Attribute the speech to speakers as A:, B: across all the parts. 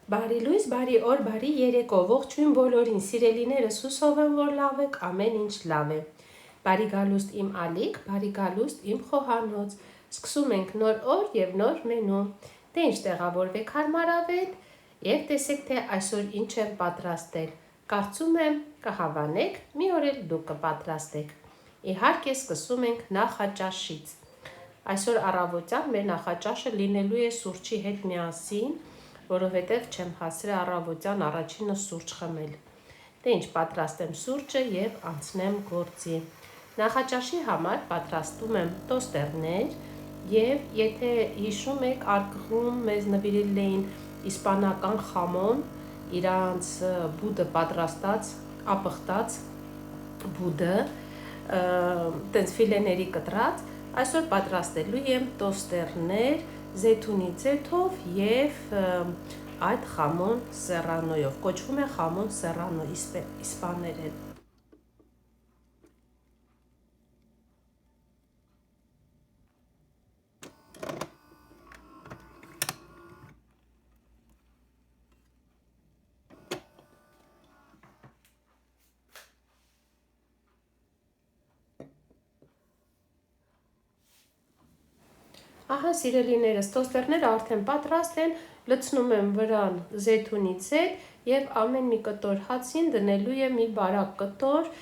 A: Բարի լույս, բարի օր, բարի երեկո, ողջույն բոլորին, սիրելիներս, հուսով եմ, որ լավ եք, ամեն ինչ լավ է։ Բարի գալուստ իմ ալիք, բարի գալուստ իմ խոհանոց։ Սկսում ենք նոր օր եւ նոր մենու։ Դե ինչ տեղավորվեք հարմարավետ եւ տեսեք թե այսօր ինչ եմ պատրաստել։ Կարծում եմ կհավանեք, մի օր էլ դուք կպատրաստեք։ Իհարկե սկսում ենք նախաճաշից։ Այսօր առավոտյան մեր նախաճաշը լինելու է սուրճի հետ միասին, որովհետև չեմ հասրել առավոտյան առաջինը սուրճ խմել։ Դե ինչ պատրաստեմ սուրճը եւ անցնեմ գործի։ Նախաճաշի համար պատրաստում եմ տոստերներ եւ եթե հիշում եք արկղում մեզ նվիրել էին իսպանական խամոն, իրանց բուդը պատրաստած, ապխտած բուդը, տենց ֆիլեների կտրած, այսօր պատրաստելու եմ տոստերներ զեյթունի ձեթով եւ այդ խամոն սերրանոյով, կոչվում է խամոն սերրանո իսպաներեն։ Ահա սիրելիներս, տոստերները արդեն պատրաստ են, լցնում եմ վրան զեյթունի ձեթ եւ ամեն մի կտոր հացին դնելու եմ մի բարակ կտոր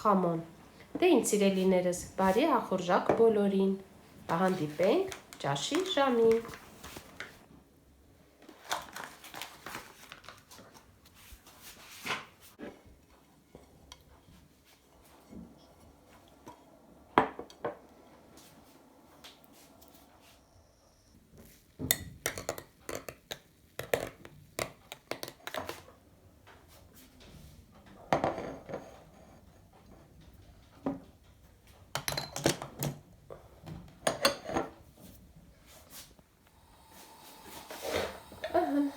A: խամոն։ Դե ինչ սիրելիներս, բարի ախորժակ բոլորին։ Հանդիպենք ճաշի ժամին։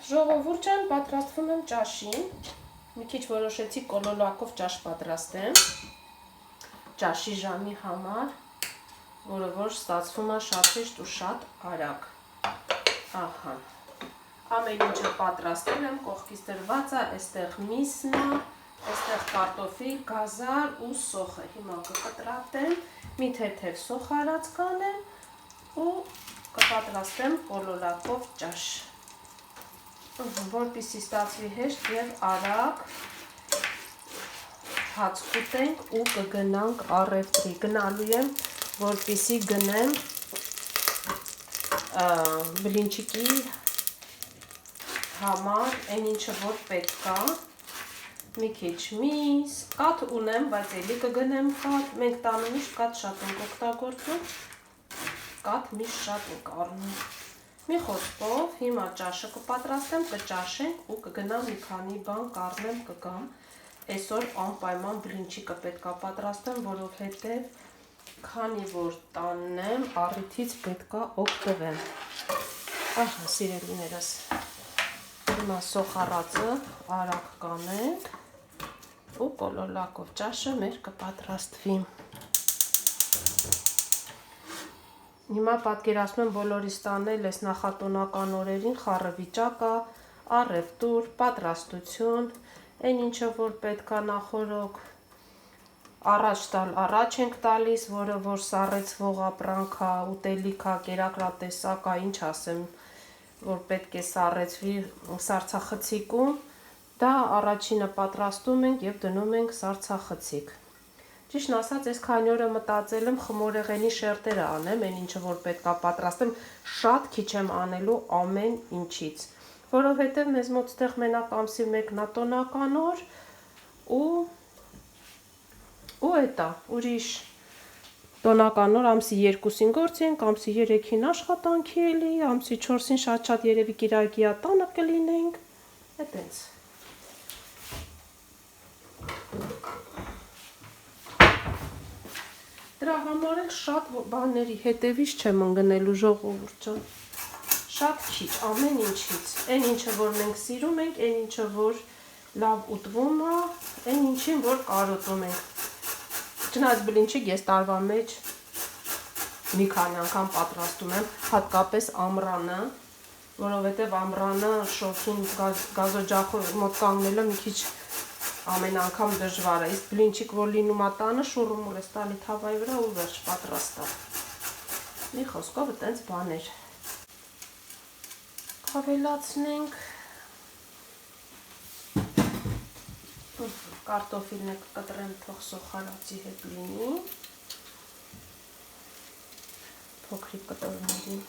A: Ժողովուրդ ջան, պատրաստվում եմ ճաշին, մի քիչ որոշեցի կոլոլակով ճաշ պատրաստեմ, ճաշի ժամի համար, որը որ ստացվում է շատ հեշտ ու շատ արագ, ահա, ամեն ինչը պատրաստել եմ, կողքից դրված է, այստեղ միսն է, այստեղ կարտոֆիլ, գազար ու սոխը, հիմա կկտրատեմ, մի թեթև սոխ արած կանեմ ու կպատրաստեմ կոլոլակով ճաշ։ Որպեսզի ստացվի հեշտ եւ արագ հաց կուտենք ու կգնանք առևտրի։ Գնալու եմ, որպեսզի գնեմ բլինչիկի համար այն ինչը որ պետք է, մի քիչ միս, կաթ ունեմ, բայց էլի կգնեմ կաթ, մենք տանը միշտ կաթ շատ ենք օգտագործում, կաթ միշտ շատ ենք առնում։ Մի խոսքով, հիմա ճաշը կպատրաստեմ, կճաշենք ու կգնամ մի քանի բան կառնեմ կգամ։ Այսօր անպայման բլինչիկը պետք է պատրաստեմ, որովհետև քանի որ տանն եմ, առիթից պետք է օգտվեմ։ Ահա սիրելիներս, հիմա սոխառածը արագ կանենք ու կոլոլակով ճաշը մեր կպատրաստվի։ Հիմա պատկերացնում եմ բոլորիս տանել ես նախատոնական օրերին խառը վիճակա, առևտուր, պատրաստություն, այն ինչը որ պետք է նախորոք առաջ տալ, առաջ ենք տալիս, որը որ սառեցվող ապրանք է, ուտելիք է, կերակրատեսակ է, ինչ ասեմ, որ պետք է սառեցվի սառցախցիկում, դա առաջինը պատրաստում ենք եւ դնում ենք սառցախցիկ։ Ճիշտն ասած, այս քանի օրը մտածել եմ խմորեղենի շերտերը անեմ, այն ինչը որ պետք է պատրաստեմ, շատ քիչ եմ անելու ամեն ինչից, որովհետև մեզ մոտ ստեղ մենակ ամսի 1-ն է տոնական օր ու էտա, ուրիշ տոնական օր ամսի 2-ին գործի ենք, ամսի 3-ին աշխատանքի էլի, ամսի 4-ին շատ երևի կիրակի տանը կլինենք, այտենց։ Դրա համար էլ շատ բաների հետևից չեմ ընկնելու ժողովուրդ ջան, շատ քիչ, ամեն ինչից, այն ինչը որ մենք սիրում ենք, այն ինչը որ լավ ուտվում է, այն ինչին որ կարոտում ենք։ Չնայած բլինչիկ ես տարվա մեջ մի քանի անգամ պատրաստում եմ, հատկապես ամռանը, որովհետև ամռանը շոգին գազօջախը մոտ կանգնելը մի քիչ ամեն անգամ դժվար է, իսկ բլինչիկ որ լինում է տանը շուռումուռ ես տալի թավայի վրա ու վերջ պատրաստ է։ Մի խոսքով այտենց բաներ։ Հավելացնենք կարտոֆիլն կկտրեմ թող սոխարածի հետ լինի, փոքրիկ կտորների։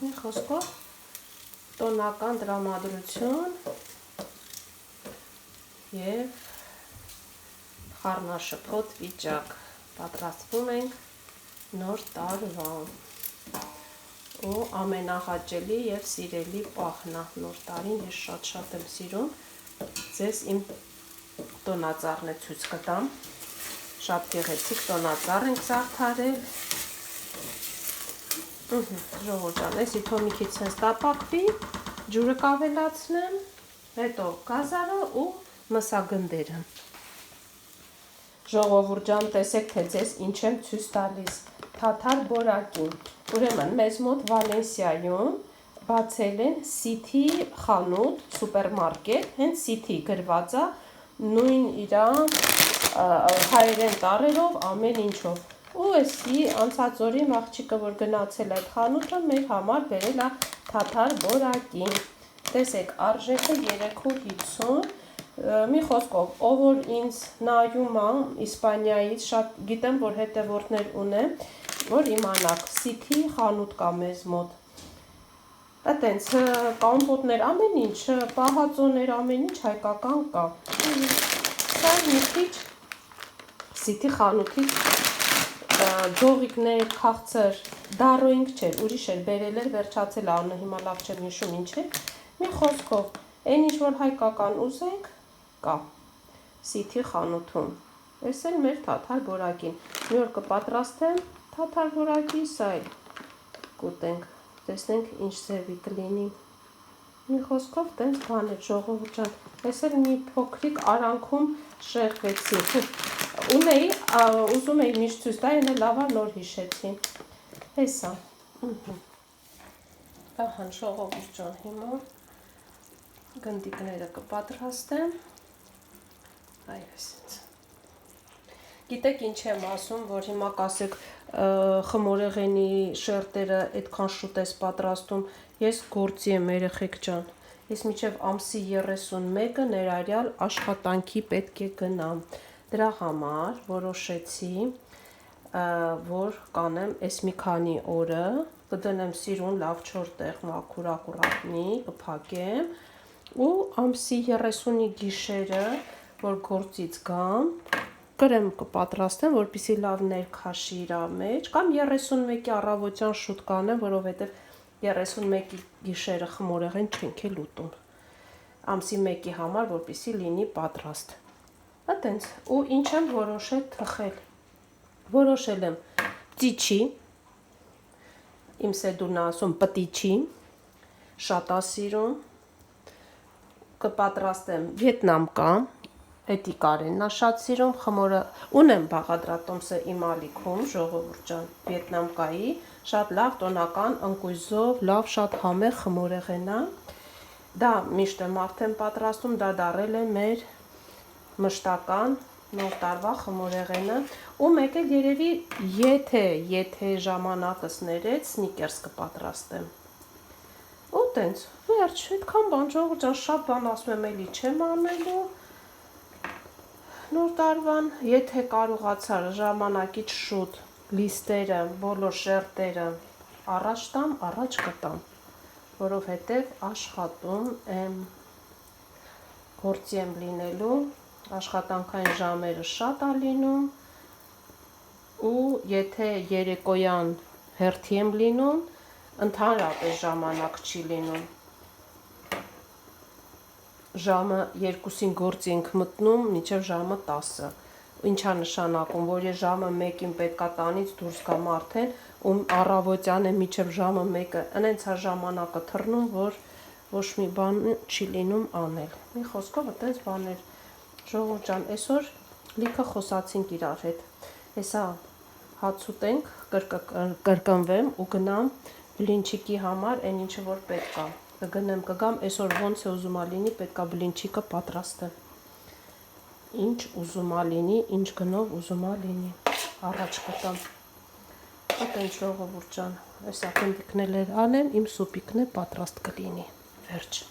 A: Մի խոսքով տոնական տրամադրություն և խառնաշփոթ վիճակ, պատրաստվում ենք նոր տարվան ու ամենահաճելի և սիրելի պահն է նոր տարին, ես շատ եմ սիրում, ձեզ իմ տոնածառն է ցույց կտամ, շատ գեղեցիկ տոնածառ ենք զարդարել, ժողովուրդ ջան, էսի թող մի քիչ սենց տապակվի, ջուրը կավելացնեմ, հետո գազարը ու մսագնդերը։ Ժողովուրդ ջան, տեսեք թե ձեզ ինչ եմ ցույց տալիս, թաթար բորակին։ Ուրեմն մեզ մոտ Վալենսիայում բացել են City խանութ, սուպերմարկետ, հենց City գրված է, նույն իրա հայերեն տառերով, ամեն ինչով։ Ու էսի անցած օրի աղջիկը որ գնացել այդ խանութը մեր համար բերել է թաթար բորակին։ Տեսեք, արժեքը 3.50, մի խոսքով, ով որ ինձ նայում է Իսպանիայից, շատ գիտեմ, որ հետևորդներ ունեմ, որ իմանաք, City խանութ կա մեզ մոտ։ Այտենց կոմպոտներ, ամեն ինչ, պահածոներ, ամեն ինչ հայկական կա։ Սա մի քիչ City խանութից ջողիկներ, քաղցր, դարոինգ չէր, ուրիշ էր, բերել էր, վերջացել անունը, հիմա լավ չեմ հիշում ինչ է։ Մի խոսքով, այն ինչ որ հայկական ուզենք, կա City խանութում։ Էս էլ մեր թաթար բորակին։ Մի օր կպատրաստեմ թաթար բորակի, սա էլ կուտենք, տեսնենք ինչ ձևի կլինի։ Մի խոսքով տենց բան է, ժողովուրդ ջան, ես էլ մի փոքրիկ արանքում շեղվեցի։ Ուզում էի միշտ ցույց տալ, այն լավ է նոր հիշեցի։ Հեսա։ Ահա ժողովուրդ ջան, հիմա գնդիկները կպատրաստեմ։ Այ այսպես։ Գիտեք ինչ եմ ասում, որ հիմա կասեք խմորեղենի շերտերը այդքան շուտ ես պատրաստում, ես գործի եմ երեխեք ջան, ես մինչև ամսի 31-ը ներառյալ աշխատանքի պետք է գնամ, դրա համար որոշեցի, որ կանեմ այս մի քանի օրը, կդնեմ սիրուն լավ չոր տեղ, մաքուր ակուրատնի, կփակեմ ու ամսի 30-ի գիշերը, որ գործից գամ, կրեմ կպատրաստեմ, որպեսզի լավ ներքաշի իր մեջ, կամ 31-ի առավոտյան շուտ կանեմ, որովհետև 31-ի գիշերը խմորեղեն չենք էլ ուտում, ամսի 1-ի համար, որպեսզի լինի պատրաստ։ Այտենց, ու ինչ եմ որոշել թխել, որոշել եմ ծիչի, իմ սեդուրն ասում պտիչի, շատ ասիրում, կպատրաստեմ վիետնամ կա, էդի կարեննա շատ սիրում, խմորը ունեմ բաղադրատոմսը իմ ալիքում, ժողովուրդ ջան, վիետնամկայի, շատ լավ տոնական ընկույզով, լավ շատ համեղ խմորեղենա, դա միշտ եմ արդեն պատրաստում, դա դարել է մեր մշտական նոր տարվա խմորեղենը, ու մեկ էլ երևի եթե ժամանակս ներեց, սնիկերս կպատրաստեմ, ու տենց, վերջ, այդքան բան, ժողովուրդ ջան, շատ բան ասում եմ, էլի չեմ անելու, նոր տարվան, եթե կարողացար ժամանակից շուտ լիստերը, բոլոր շերտերը առաջ տամ, առաջ կտամ, որովհետև աշխատում եմ, գործի եմ լինելու, աշխատանքային ժամերը շատ է լինում, ու եթե երեկոյան հերթի եմ լինում, ընդհանրապես ժամանակ չի լինում, ժամը 2-ին գործ ենք մտնում, մինչև ժամը 10-ը, ինչա նշանակում, որ ես ժամը 1-ին պետքա տանից դուրս գամ արդեն, ու առավոտյան է մինչև ժամը 1-ը, ընենց է ժամանակը թռնում, որ ոչ մի բան չի լինում անել, մի խոսքով այտենց բաներ, ժողովուրդ ջան, այսօր լիքը խոսացինք իրար հետ, հեսա հաց ուտենք, կրկնվեմ ու գնամ բլինչիկի համար այն ինչը որ պետք է։ Կգնեմ կգամ այսօր ոնց է ուզում լինի, պետք է բլինչիկը պատրաստեմ։ Ինչ ուզում լինի, ինչ գնով ուզում լինի։ Առաջ կտամ։ Ատենք ժողովուրդ ջան, այս ակնիկներ անեմ, իմ սուպիկն է պատրաստ կլինի։ Վերջ։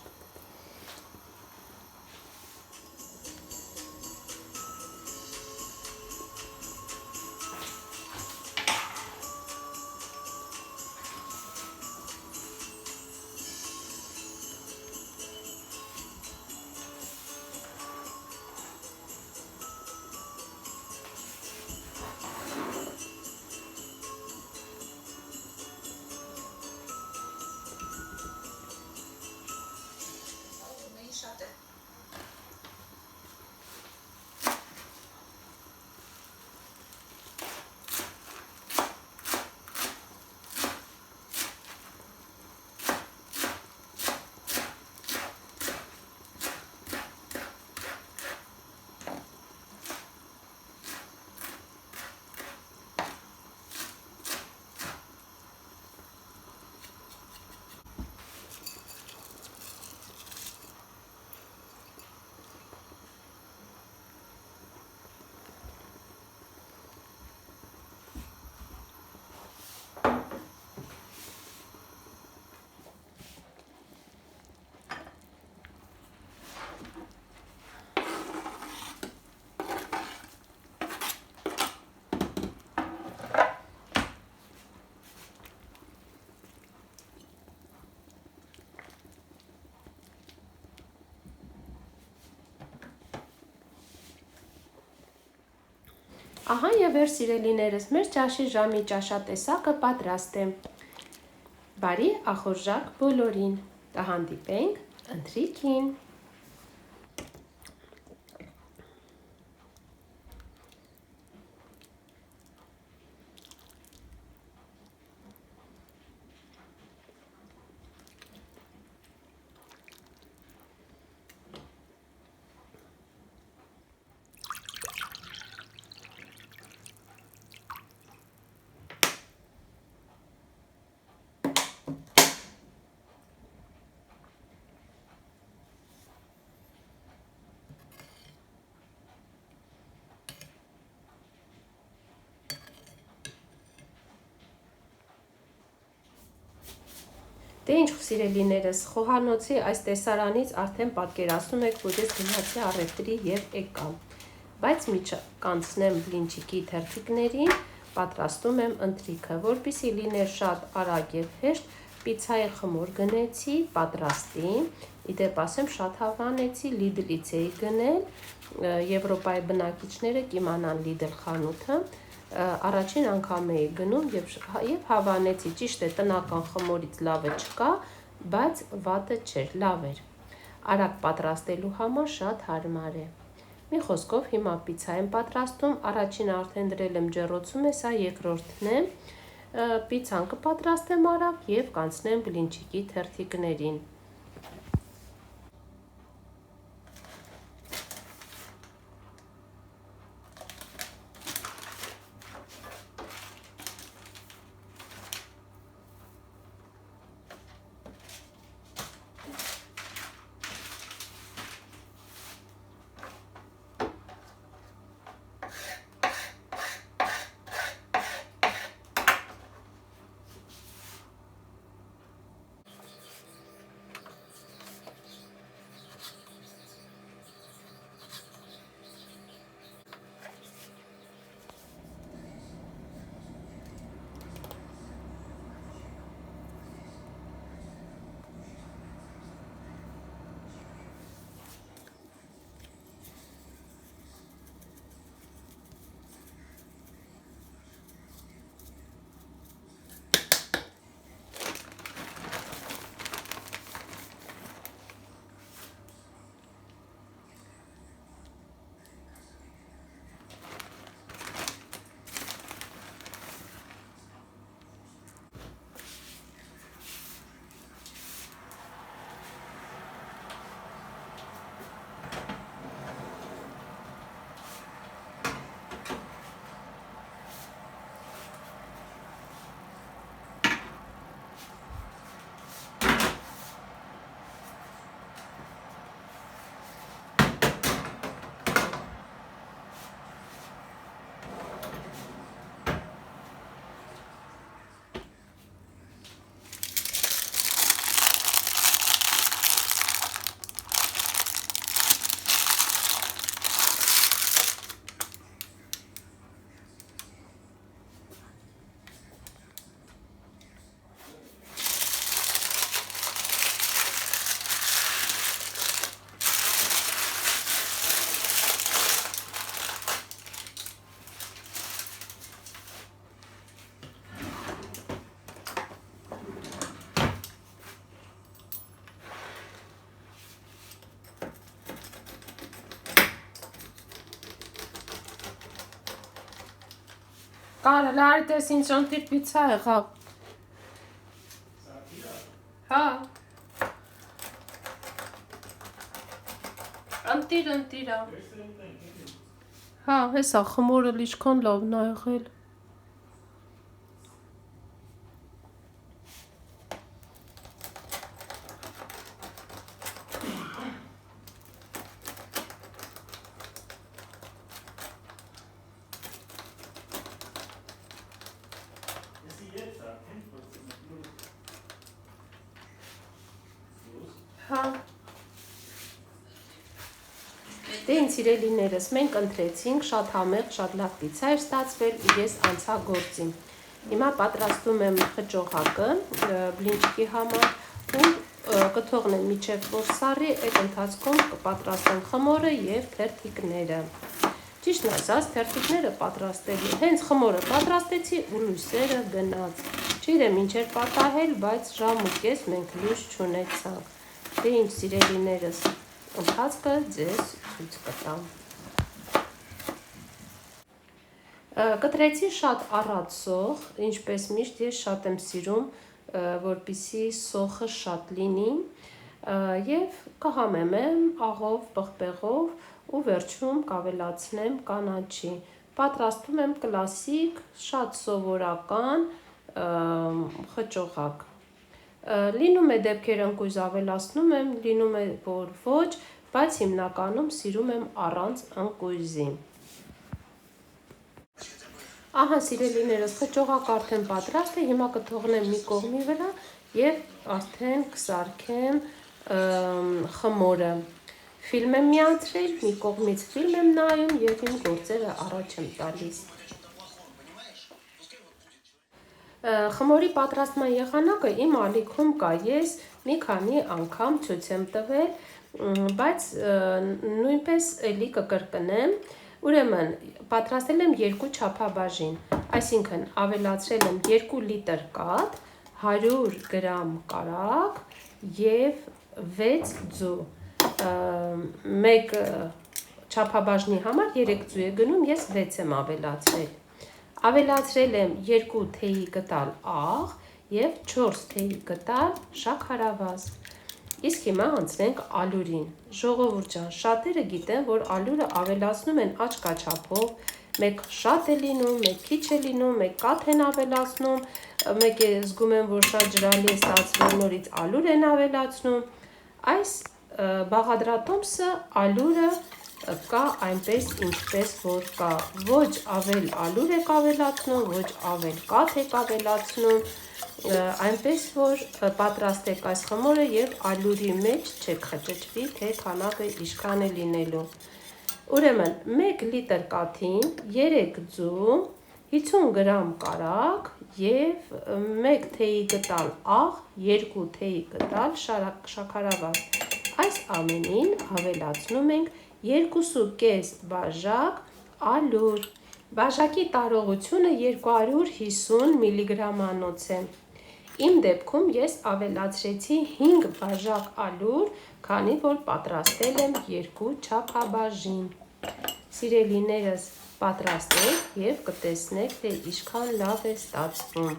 A: Ահա եւ մեր սիրելիներս, մեր ճաշի ժամի ճաշատեսակը պատրաստ է։ Բարի ախորժակ բոլորին։ Կհանդիպենք ընթրիքին։ Դե ինչ սիրելիներս, խոհանոցի այս տեսարանից արդեն պատկերացնում եք, որ ես գնացի առևտրի եւ եկամ։ Բայց միջը կանցնեմ բլինչիկի թերթիկներին, պատրաստում եմ ընթրիքը, որպեսզի լիներ շատ արագ եւ հեշտ, պիցցայի խմոր գնեցի, պատրաստի, իդեպ ասեմ շատ հավանեցի, Lidl-ից էի գնել, Եվրոպայի բնակիչները կիմանան Lidl խանութը, առաջին անգամ էի գնում եւ հավանեցի, ճիշտ է, տնական խմորից լավը չկա, բայց վատը չէր, լավ էր։ Արագ պատրաստելու համար շատ հարմար է։ Մի խոսքով հիմա պիցցա եմ պատրաստում, առաջինը արդեն դրել եմ ջեռոցում է, սա երկրորդն է։ Պիցցան կպատրաստեմ արագ եւ կանցնեմ բլինչիկի թերթիկներին։ Կարը լարի տես ինձ ընտիր պիցա եղավ։ Հա։ Ընտիր։ Հա, հեսա խմորը լիչքան լավն ա եղել։ Հա։ Դե ինձ սիրելիներս, մենք ընտրեցինք, շատ համեղ, շատ լավ պիցա էր ստացվել ու ես անցա գործին։ Հիմա պատրաստում եմ խճողակը բլինչիկի համար ու կթողնեմ մինչև որ սառի, այդ ընթացքում կպատրաստեմ խմորը և թերթիկները։ Ճիշտն ասած, թերթիկները պատրաստելու, հենց խմորը պատրաստեցի ու լույսերը գնաց։ Չգիտեմ ինչ էր պատահել, բայց ժամ ու կես մենք լույս չունեցանք։ Դե ինչ սիրելիներս, ընթացքը ձեզ ցույց կտամ։ Կտրեցի շատ առատ սոխ, ինչպես միշտ ես շատ եմ սիրում, որպեսզի սոխը շատ լինի և կհամեմեմ աղով, պղպեղով ու վերջում կավելացնեմ կանաչի։ Պատրաստում եմ կլասիկ, շատ սովորական խճողակ։ Լինում է դեպքեր ընկույզ ավելացնում եմ, լինում է որ ոչ, բայց հիմնականում սիրում եմ առանց ընկույզի։ Ահա սիրելիներս, խճողակը արդեն պատրաստ է, հիմա կթողնեմ մի կողմի վրա և արդեն կսարքեմ խմորը։ Ֆիլմ եմ միացրել, մի կողմից ֆիլմ եմ նայում և իմ գործերը առաջ եմ տալիս։ Խմորի պատրաստման եղանակը իմ ալիքում կա, ես մի քանի անգամ ցույց եմ տվել, բայց նույնպես էլի կկրկնեմ, ուրեմն պատրաստել եմ 2 չափաբաժին, այսինքն ավելացրել եմ 2 լիտր կաթ, 100 գրամ կարագ և 6 ձու, մեկ չափաբաժնի համար 3 ձու է գնում, ես 6 եմ ավելացրել։ Ավելացրել եմ 2 թեյի կտալ աղ և 4 թեյի կտալ շաքարավազ։ Իսկ հիմա անցնենք ալյուրին։ Ժողովուրդ ջան, շատերը գիտեն, որ ալյուրը ավելացնում են աչքաչափով, մեկ շատ է լինում, մեկ քիչ է լինում, մեկ կաթ են ավելացնում, մեկ է զգում են, որ շատ ջրալի է ստացվել, նորից ալյուր են ավելացնում։ Այս բաղադրատոմսը ալյուրը կա այնպես ինչպես որ կա, ոչ ավել ալյուր եք ավելացնում, ոչ ավել կաթ եք ավելացնում, այնպես որ պատրաստեք այս խմորը և ալյուրի մեջ չեք խճճվի, թե քանակը ինչքան է լինելու։ Ուրեմն 1 լիտր կաթին 3 ձու, 50 գրամ կարագ և 1 թեյի կտալ աղ, 2 թեյի կտալ շաքարավազ։ Այս ամենին ավելացնում ենք 2,5 բաժակ ալյուր։ Բաժակի տարողությունը 250 միլիգրամանոց է։ Իմ դեպքում ես ավելացրեցի 5 բաժակ ալյուր, քանի որ պատրաստել եմ 2 չափաբաժին։ Սիրելիներս, պատրաստեք և կտեսնեք, թե ինչքան լավ է ստացվում։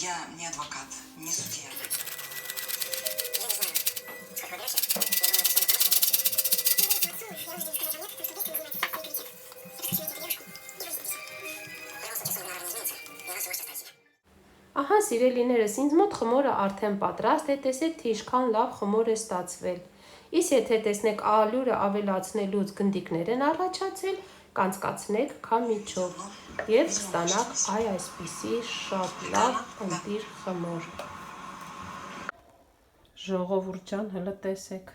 B: Я не адвокат, не судья.
A: Ահա սիրելիներս, ինձ մոտ խմորը արդեն պատրաստ է, տեսեք թե ինչքան լավ խմոր է ստացվել։ Իսկ եթե տեսնեք ալյուրը ավելացնելուց գնդիկներ են առաջացել, կանցկացնեք քամիչով և կստանաք այսպիսի շատ լավ ընտիր խմոր։ Ժողովուրդ ջան, հլը տեսեք,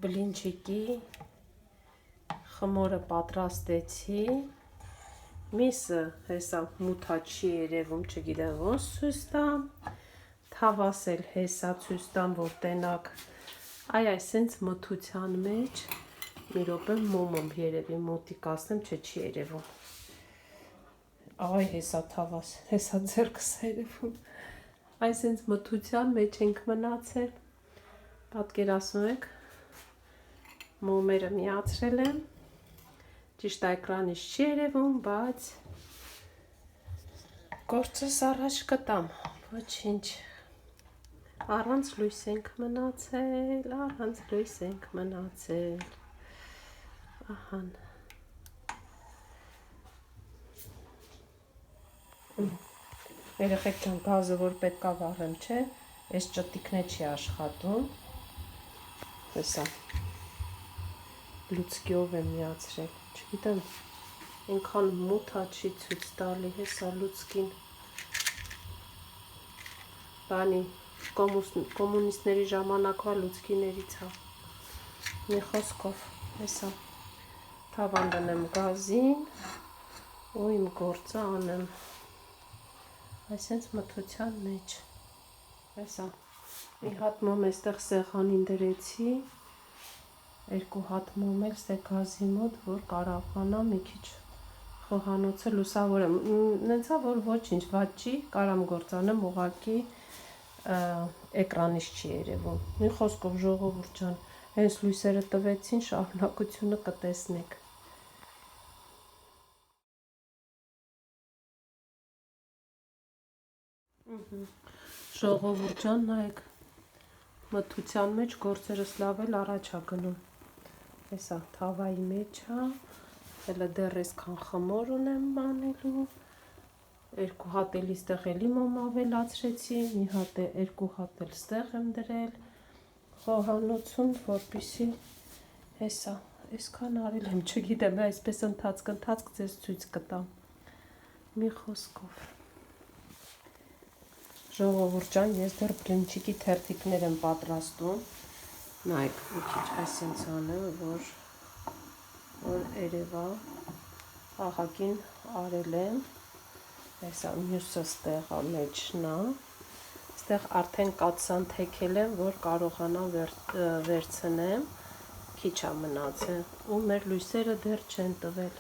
A: բլինչիկի խմորը պատրաստեցի, միսը հեսա մութա չի երևում, չգիտեմ ոնց ցույց տամ, թավաս էլ հեսա ցույց տամ, որ տենաք, այս սենց մթության մեջ երոպեմ մոմոմ երևի մոտիկ ասեմ, չէ չի երևում։ Այ հեսա թավաս, հեսա ձերքս երևում։ Այսինքն մթության մեջ ենք մնացել։ Պատկերացնում եք, մոմերը միացրել եմ։ Ճիշտ էկրանից չի երևում, բայց գործս առաջ կտամ։ Ոչինչ։ Առանց լույս ենք մնացել, առանց լույս ենք մնացել։ Ահան։ Երեխեք ջան, գազը որ պետքա վառեմ, չէ, այս ճտիկն չի աշխատում։ Հեսա լուցկիով եմ միացրել, չգիտեմ, ինքան մութա չի ցույց տալի, հեսա լուցկին։ Բանի կոմունիստների ժամանակվա լուցկիներից է։ Մի խոսքով, հեսա թավան դնեմ գազին ու իմ գործը անեմ։ Այսենց մթության մեջ։ Հեսա մի հատ մոմ էստեղ սեղանին դրեցի, 2 հատ մոմ էլ ստե գազի մոտ, որ կարողանամ մի քիչ խոհանոցը լուսավորեմ։ Նենցա որ ոչինչ վատ չի, կարամ գործանեմ, ուղղակի էկրանից չի երևում։ Մի խոսքով ժողովուրդ ջան, հենց լույսերը տվեցին, շարունակությունը կտեսնեք։ Ժողովուրդ ջան, նայեք, մթության մեջ գործերս լավ էլ առաջ է գնում։ Հեսա թավայի մեջ է, հələ դեռ այսքան խմոր ունեմ բանելու։ 2 հատ էլի ստեղ էլի մոմ ավելացրեցի, մի հատ է 2 հատ էլ ստեղ եմ դրել խոհանոցում, որպեսզի հեսա, այսքան արել եմ, չգիտեմ, այսպես ընթացք ձեզ ցույց կտամ։ Մի խոսքով։ Ժողովուրդ ջան, ես դեռ բլինչիկի թերթիկներ եմ պատրաստում։ Նայեք, մի քիչ այսպես անեմ, որ երևա աղագին արել եմ։ Հեսա մյուսը ստեղ է մեջն է, ստեղ արդեն կաթսան թեքել եմ, որ կարողանամ վերցնեմ, քիչ է մնացել, ու մեր լույսերը դեռ չեն տվել։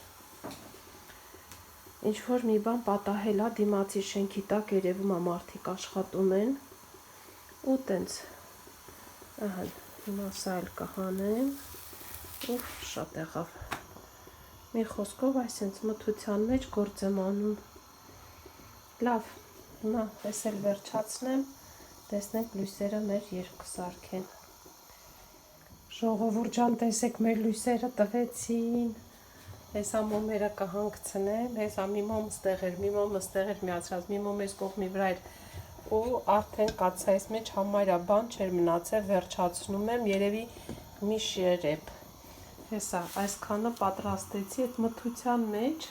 A: Ինչ-որ մի բան պատահել է, դիմացի շենքի տակ երևում է մարդիկ աշխատում են, ու տենց, ահա, հիմա սա էլ կհանեմ, ուֆ, շատ եղավ։ Մի խոսքով այսենց մթության մեջ գործ եմ անում։ Լավ, հիմա ես էլ վերջացնեմ, տեսնենք լույսերը մեր երբ կսարքեն։ Ժողովուրդ ջան, տեսեք մեր լույսերը տվեցին, հեսա մոմերը կհանգցնեմ, հեսա մի մոմ ստեղ էր, մի մոմ ստեղ էր միացրած, մի մոմ ես կողմի վրա էր, ու արդեն կացայից մեջ համարյա բան չէր մնացել, վերջացնում եմ, երևի մի շերեպ։ Հեսա այսքանը պատրաստեցի այդ մթության մեջ,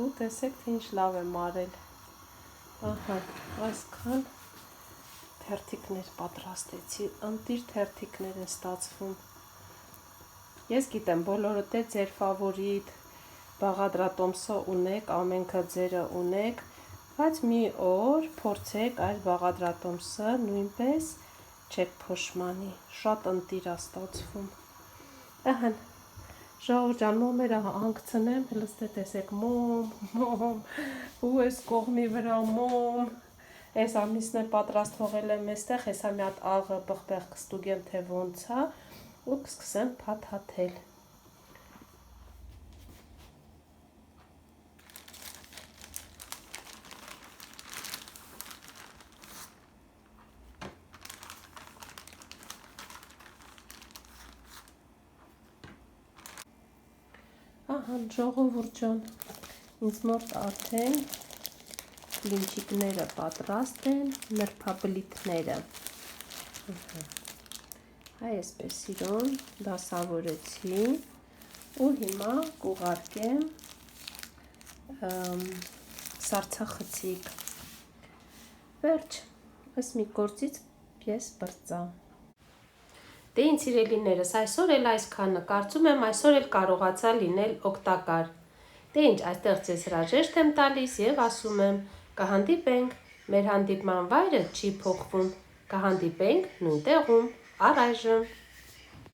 A: ու տեսեք, թե ինչ լավ եմ արել։ Ահա, այսքան թերթիկներ պատրաստեցի, ընտիր թերթիկներ են ստացվում։ Ես գիտեմ, բոլորդ է ձեր ֆավորիտ բաղադրատոմսը ունեք, ամենքը ձերը ունեք, բայց մի օր փորձեք այս բաղադրատոմսը նույնպես չեք փոշմանի, շատ ընտիր է ստացվում։ Ահա, ժողովուրդ ջան, մոմերը հանգցնեմ, հլստե տեսեք մոմ, ու այս կողմի վրա մոմ, այս ամիսն է պատրաստ հողել եմ այստեղ, հեսա մի հատ աղը բղբեղ կստուգեմ, թե ոնց է, ու կսկսեմ փաթաթել։ Ահա, ժողովուրդ ջան, ինձ մոտ արդեն բլինչիկները պատրաստ են, նրբաբլիթները։ Հայ այսպես իրոն դասավորեցի, ու հիմա կուղարկեմ սարցախցիկ։ Վերջ, ըս մի գործից ես բրծա։ Դե ինձ սիրելիներս, այսօր էլ այսքանը, կարծում եմ այսօր էլ կարողացա լինել օգտակար։ Դե ինչ, այստեղ ձեզ հրաժեշտ եմ տալիս և ասում եմ, կհանդիպենք, մեր հանդիպման վայրը չի փոխվում, կհանդիպենք նույն տեղում, առայժմ։